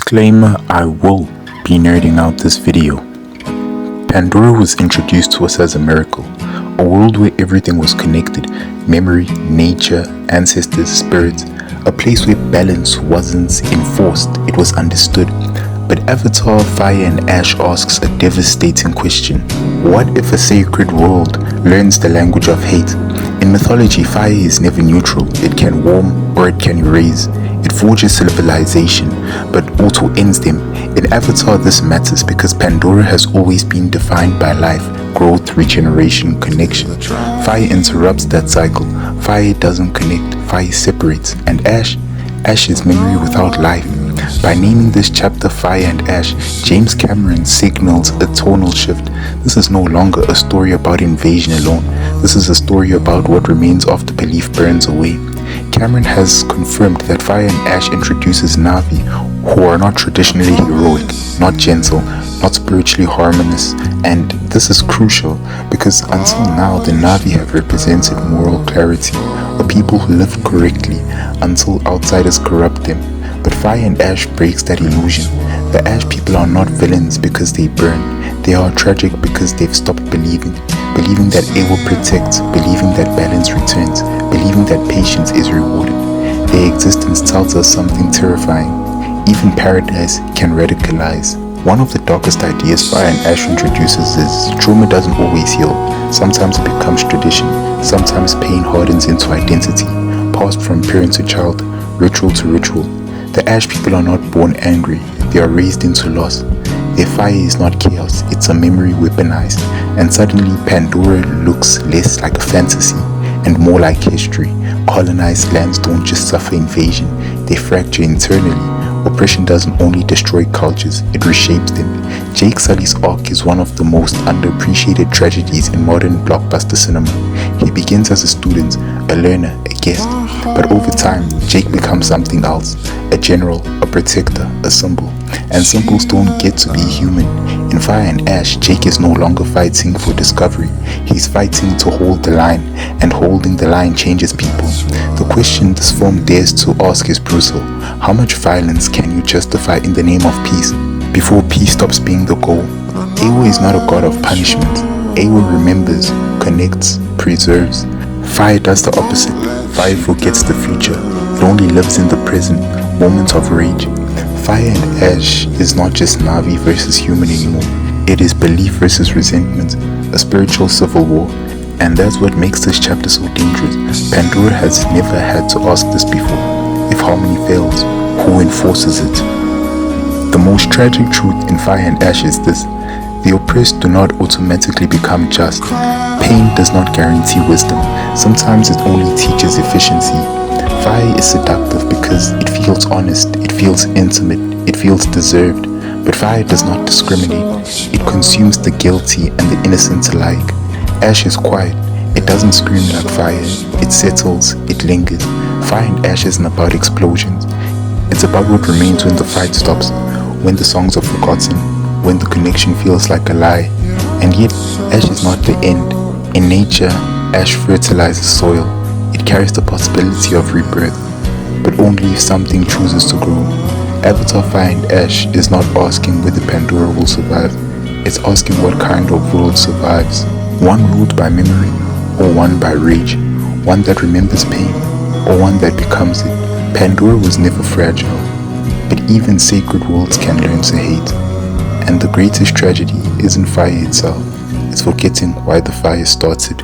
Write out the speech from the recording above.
Disclaimer, I will be nerding out this video. Pandora was introduced to us as a miracle, a world where everything was connected, memory, nature, ancestors, spirits, a place where balance wasn't enforced, it was understood. But Avatar, Fire and Ash asks a devastating question. What if a sacred world learns the language of hate? In mythology, fire is never neutral. It can warm or it can erase. It forges civilization, but also ends them. In Avatar, this matters because Pandora has always been defined by life, growth, regeneration, connection. Fire interrupts that cycle. Fire doesn't connect. Fire separates. And Ash is memory without life. By naming this chapter Fire and Ash, James Cameron signals a tonal shift. This is no longer a story about invasion alone. This is a story about what remains after belief burns away. Cameron has confirmed that Fire and Ash introduces Na'vi, who are not traditionally heroic, not gentle, not spiritually harmonious, and this is crucial because until now the Na'vi have represented moral clarity, a people who live correctly until outsiders corrupt them. But Fire and Ash breaks that illusion. The Ash people are not villains because they burn. They are tragic because they've stopped believing that air will protect, believing that balance returns, believing that patience is rewarded. Their existence tells us something terrifying. Even paradise can radicalize. One of the darkest ideas Fire and Ash introduces is trauma doesn't always heal. Sometimes it becomes tradition. Sometimes pain hardens into identity, passed from parent to child, ritual to ritual. The Ash people are not born angry, they are raised into loss. Their fire is not chaos, it's a memory weaponized. And suddenly Pandora looks less like a fantasy and more like history. Colonized lands don't just suffer invasion, they fracture internally. Oppression doesn't only destroy cultures, it reshapes them. Jake Sully's arc is one of the most underappreciated tragedies in modern blockbuster cinema. He begins as a student, a learner, a guest. But over time, Jake becomes something else. A general, a protector, a symbol. And symbols don't get to be human. In Fire and Ash, Jake is no longer fighting for discovery. He's fighting to hold the line, and holding the line changes people. The question this film dares to ask is brutal. How much violence can you justify in the name of peace, before peace stops being the goal? Awa is not a god of punishment. Awa remembers, connects, preserves. Fire does the opposite. Fire forgets the future. It only lives in the present, moments of rage. Fire and Ash is not just Na'vi versus human anymore. It is belief versus resentment, a spiritual civil war. And that's what makes this chapter so dangerous. Pandora has never had to ask this before. If harmony fails, who enforces it? The most tragic truth in Fire and Ash is this. The oppressed do not automatically become just. Pain does not guarantee wisdom. Sometimes it only teaches efficiency. Fire is seductive because it feels honest, it feels intimate, it feels deserved. But fire does not discriminate. It consumes the guilty and the innocent alike. Ash is quiet. It doesn't scream like fire. It settles, it lingers. Fire and Ash isn't about explosions. It's about what remains when the fight stops, when the songs are forgotten, when the connection feels like a lie. And yet, Ash is not the end. In nature, ash fertilizes soil. It carries the possibility of rebirth, but only if something chooses to grow. Avatar Fire and Ash is not asking whether Pandora will survive. It's asking what kind of world survives. One ruled by memory, or one by rage. One that remembers pain, or one that becomes it. Pandora was never fragile, but even sacred worlds can learn to hate. And the greatest tragedy isn't fire itself, it's forgetting why the fire started.